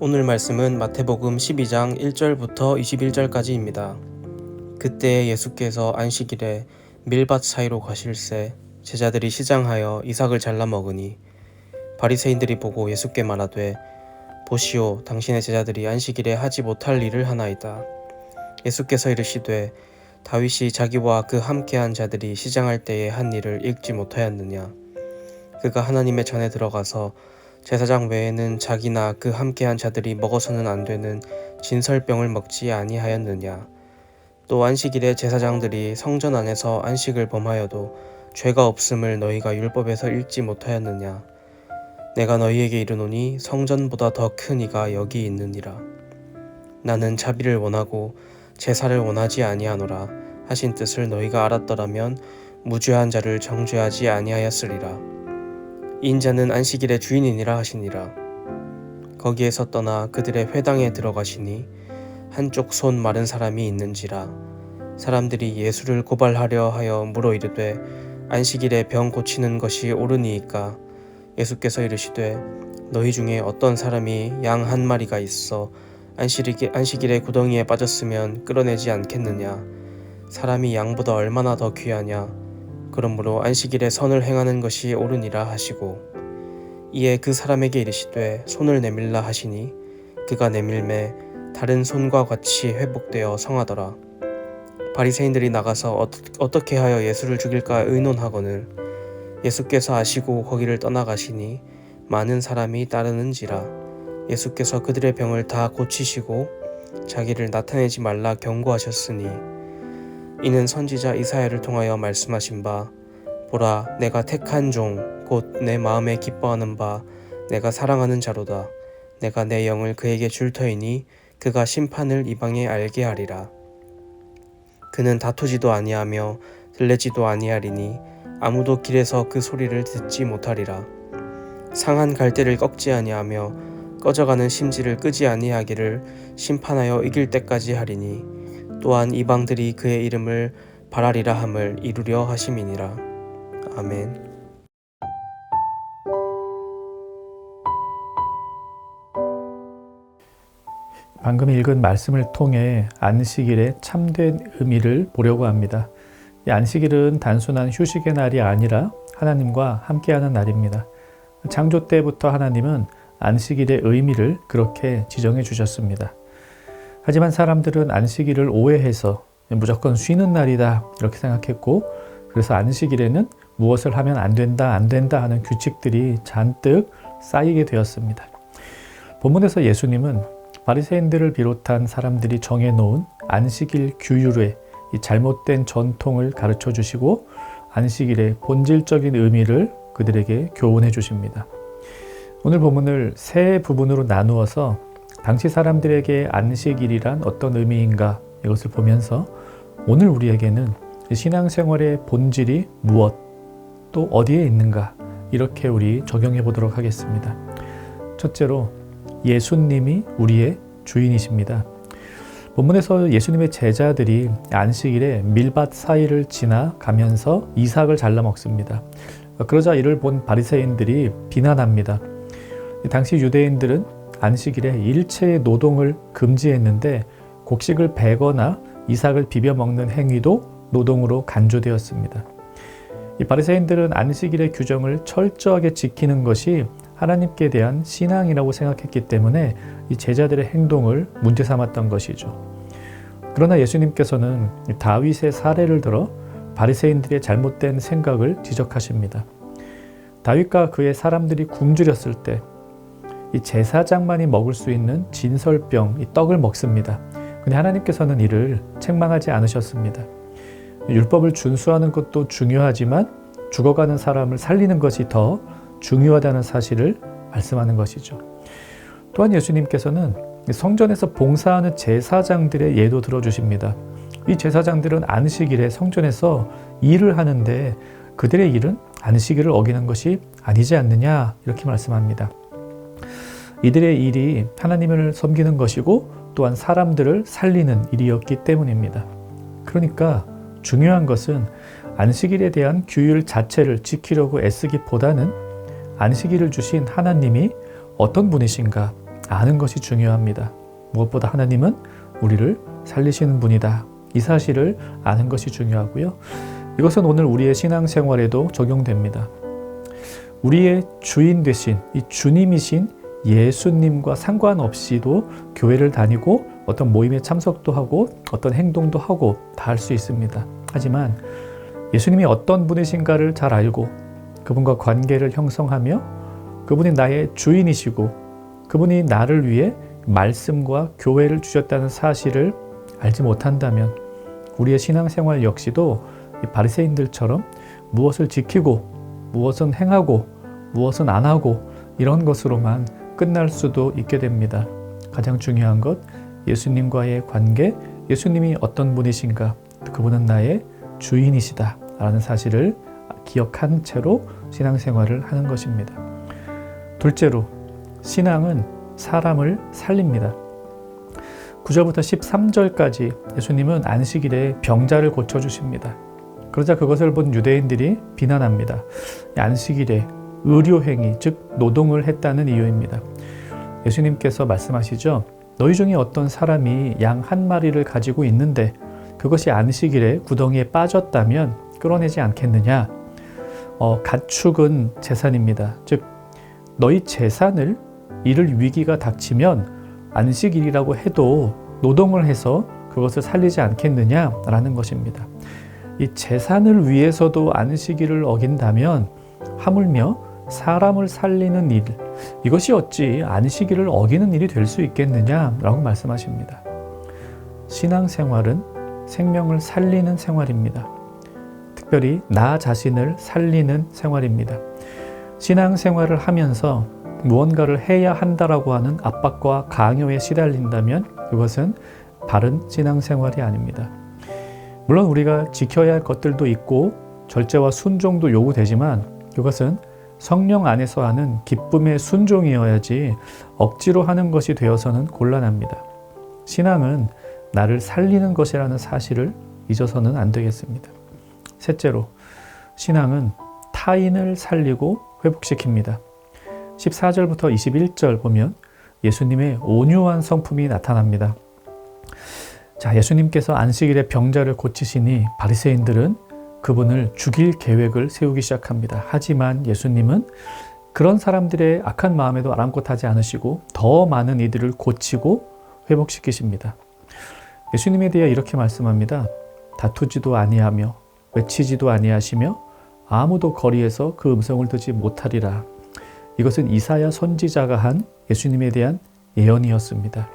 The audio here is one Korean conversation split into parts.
오늘 말씀은 마태복음 12장 1절부터 21절까지입니다. 그때 예수께서 안식일에 밀밭 사이로 가실새 제자들이 시장하여 이삭을 잘라 먹으니 바리새인들이 보고 예수께 말하되 보시오, 당신의 제자들이 안식일에 하지 못할 일을 하나이다. 예수께서 이르시되 다윗이 자기와 그 함께한 자들이 시장할 때에 한 일을 읽지 못하였느냐. 그가 하나님의 전에 들어가서 제사장 외에는 자기나 그 함께한 자들이 먹어서는 안 되는 진설병을 먹지 아니하였느냐. 또 안식일에 제사장들이 성전 안에서 안식을 범하여도 죄가 없음을 너희가 율법에서 읽지 못하였느냐. 내가 너희에게 이르노니 성전보다 더 큰 이가 여기 있느니라. 나는 자비를 원하고 제사를 원하지 아니하노라 하신 뜻을 너희가 알았더라면 무죄한 자를 정죄하지 아니하였으리라. 인자는 안식일의 주인이니라 하시니라. 거기에서 떠나 그들의 회당에 들어가시니 한쪽 손 마른 사람이 있는지라. 사람들이 예수를 고발하려 하여 물어 이르되 안식일에 병 고치는 것이 옳으니이까. 예수께서 이르시되 너희 중에 어떤 사람이 양 한 마리가 있어 안식일에 구덩이에 빠졌으면 끌어내지 않겠느냐. 사람이 양보다 얼마나 더 귀하냐. 그러므로 안식일에 선을 행하는 것이 옳으니라 하시고 이에 그 사람에게 이르시되 손을 내밀라 하시니 그가 내밀매 다른 손과 같이 회복되어 성하더라. 바리새인들이 나가서 어떻게 하여 예수를 죽일까 의논하거늘 예수께서 아시고 거기를 떠나가시니 많은 사람이 따르는지라. 예수께서 그들의 병을 다 고치시고 자기를 나타내지 말라 경고하셨으니 이는 선지자 이사야를 통하여 말씀하신 바 보라, 내가 택한 종 곧 내 마음에 기뻐하는 바 내가 사랑하는 자로다. 내가 내 영을 그에게 줄 터이니 그가 심판을 이방에 알게 하리라. 그는 다투지도 아니하며 들레지도 아니하리니 아무도 길에서 그 소리를 듣지 못하리라. 상한 갈대를 꺾지 아니하며 꺼져가는 심지를 끄지 아니하기를 심판하여 이길 때까지 하리니 또한 이방들이 그의 이름을 바라리라 함을 이루려 하심이니라. 아멘. 방금 읽은 말씀을 통해 안식일의 참된 의미를 보려고 합니다. 이 안식일은 단순한 휴식의 날이 아니라 하나님과 함께하는 날입니다. 창조 때부터 하나님은 안식일의 의미를 그렇게 지정해 주셨습니다. 하지만 사람들은 안식일을 오해해서 무조건 쉬는 날이다 이렇게 생각했고, 그래서 안식일에는 무엇을 하면 안 된다 하는 규칙들이 잔뜩 쌓이게 되었습니다. 본문에서 예수님은 바리새인들을 비롯한 사람들이 정해놓은 안식일 규율의 이 잘못된 전통을 가르쳐 주시고 안식일의 본질적인 의미를 그들에게 교훈해 주십니다. 오늘 본문을 세 부분으로 나누어서 당시 사람들에게 안식일이란 어떤 의미인가 이것을 보면서 오늘 우리에게는 신앙생활의 본질이 무엇 또 어디에 있는가 이렇게 우리 적용해 보도록 하겠습니다. 첫째로 예수님이 우리의 주인이십니다. 본문에서 예수님의 제자들이 안식일에 밀밭 사이를 지나가면서 이삭을 잘라 먹습니다. 그러자 이를 본 바리새인들이 비난합니다. 당시 유대인들은 안식일에 일체의 노동을 금지했는데 곡식을 베거나 이삭을 비벼 먹는 행위도 노동으로 간주되었습니다. 이 바리새인들은 안식일의 규정을 철저하게 지키는 것이 하나님께 대한 신앙이라고 생각했기 때문에 이 제자들의 행동을 문제 삼았던 것이죠. 그러나 예수님께서는 다윗의 사례를 들어 바리새인들의 잘못된 생각을 지적하십니다. 다윗과 그의 사람들이 굶주렸을 때 이 제사장만이 먹을 수 있는 진설병, 이 떡을 먹습니다. 근데 하나님께서는 이를 책망하지 않으셨습니다. 율법을 준수하는 것도 중요하지만 죽어가는 사람을 살리는 것이 더 중요하다는 사실을 말씀하는 것이죠. 또한 예수님께서는 성전에서 봉사하는 제사장들의 예도 들어주십니다. 이 제사장들은 안식일에 성전에서 일을 하는데 그들의 일은 안식일을 어기는 것이 아니지 않느냐 이렇게 말씀합니다. 이들의 일이 하나님을 섬기는 것이고 또한 사람들을 살리는 일이었기 때문입니다. 그러니까 중요한 것은 안식일에 대한 규율 자체를 지키려고 애쓰기보다는 안식일을 주신 하나님이 어떤 분이신가, 아는 것이 중요합니다. 무엇보다 하나님은 우리를 살리시는 분이다. 이 사실을 아는 것이 중요하고요. 이것은 오늘 우리의 신앙생활에도 적용됩니다. 우리의 주인 되신 이 주님이신 예수님과 상관없이도 교회를 다니고 어떤 모임에 참석도 하고 어떤 행동도 하고 다 할 수 있습니다. 하지만 예수님이 어떤 분이신가를 잘 알고 그분과 관계를 형성하며 그분이 나의 주인이시고 그분이 나를 위해 말씀과 교회를 주셨다는 사실을 알지 못한다면 우리의 신앙생활 역시도 이 바리새인들처럼 무엇을 지키고 무엇은 행하고 무엇은 안 하고 이런 것으로만 끝날 수도 있게 됩니다. 가장 중요한 것, 예수님과의 관계, 예수님이 어떤 분이신가, 그분은 나의 주인이시다 라는 사실을 기억한 채로 신앙생활을 하는 것입니다. 둘째로, 신앙은 사람을 살립니다. 9절부터 13절까지 예수님은 안식일에 병자를 고쳐주십니다. 그러자 그것을 본 유대인들이 비난합니다. 안식일에 의료행위, 즉 노동을 했다는 이유입니다. 예수님께서 말씀하시죠. 너희 중에 어떤 사람이 양 한 마리를 가지고 있는데 그것이 안식일에 구덩이에 빠졌다면 끌어내지 않겠느냐. 가축은 재산입니다. 즉 너희 재산을 잃을 위기가 닥치면 안식일이라고 해도 노동을 해서 그것을 살리지 않겠느냐라는 것입니다. 이 재산을 위해서도 안식일을 어긴다면 하물며 사람을 살리는 일, 이것이 어찌 안식일을 어기는 일이 될 수 있겠느냐라고 말씀하십니다. 신앙생활은 생명을 살리는 생활입니다. 특별히 나 자신을 살리는 생활입니다. 신앙생활을 하면서 무언가를 해야 한다라고 하는 압박과 강요에 시달린다면 그것은 바른 신앙생활이 아닙니다. 물론 우리가 지켜야 할 것들도 있고 절제와 순종도 요구되지만 그것은 성령 안에서 하는 기쁨의 순종이어야지 억지로 하는 것이 되어서는 곤란합니다. 신앙은 나를 살리는 것이라는 사실을 잊어서는 안 되겠습니다. 셋째로, 신앙은 타인을 살리고 회복시킵니다. 14절부터 21절 보면 예수님의 온유한 성품이 나타납니다. 자, 예수님께서 안식일에 병자를 고치시니 바리새인들은 그분을 죽일 계획을 세우기 시작합니다. 하지만 예수님은 그런 사람들의 악한 마음에도 아랑곳하지 않으시고 더 많은 이들을 고치고 회복시키십니다. 예수님에 대해 이렇게 말씀합니다. 다투지도 아니하며 외치지도 아니하시며 아무도 거리에서 그 음성을 듣지 못하리라. 이것은 이사야 선지자가 한 예수님에 대한 예언이었습니다.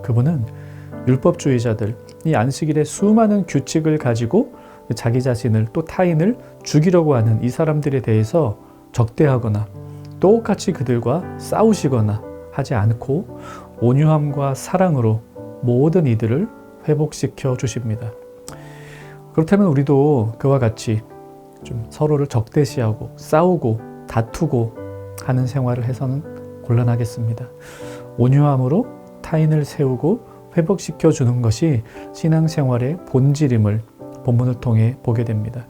그분은 율법주의자들, 이 안식일의 수많은 규칙을 가지고 자기 자신을 또 타인을 죽이려고 하는 이 사람들에 대해서 적대하거나 똑같이 그들과 싸우시거나 하지 않고 온유함과 사랑으로 모든 이들을 회복시켜 주십니다. 그렇다면 우리도 그와 같이 좀 서로를 적대시하고 싸우고 다투고 하는 생활을 해서는 곤란하겠습니다. 온유함으로 타인을 세우고 회복시켜 주는 것이 신앙생활의 본질임을 본문을 통해 보게 됩니다.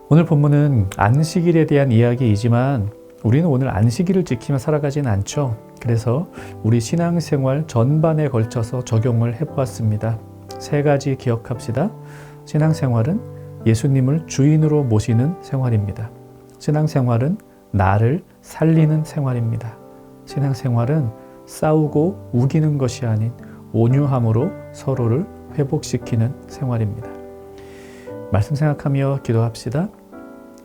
오늘 본문은 안식일에 대한 이야기이지만 우리는 오늘 안식일을 지키며 살아가진 않죠. 그래서 우리 신앙생활 전반에 걸쳐서 적용을 해보았습니다. 세 가지 기억합시다. 신앙생활은 예수님을 주인으로 모시는 생활입니다. 신앙생활은 나를 살리는 생활입니다. 신앙생활은 싸우고 우기는 것이 아닌 온유함으로 서로를 회복시키는 생활입니다. 말씀 생각하며 기도합시다.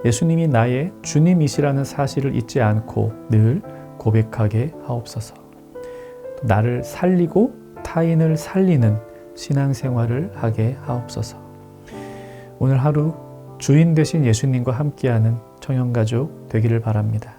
예수님이 나의 주님이시라는 사실을 잊지 않고 늘 고백하게 하옵소서. 나를 살리고 타인을 살리는 신앙생활을 하게 하옵소서. 오늘 하루 주인 되신 예수님과 함께하는 청년가족 되기를 바랍니다.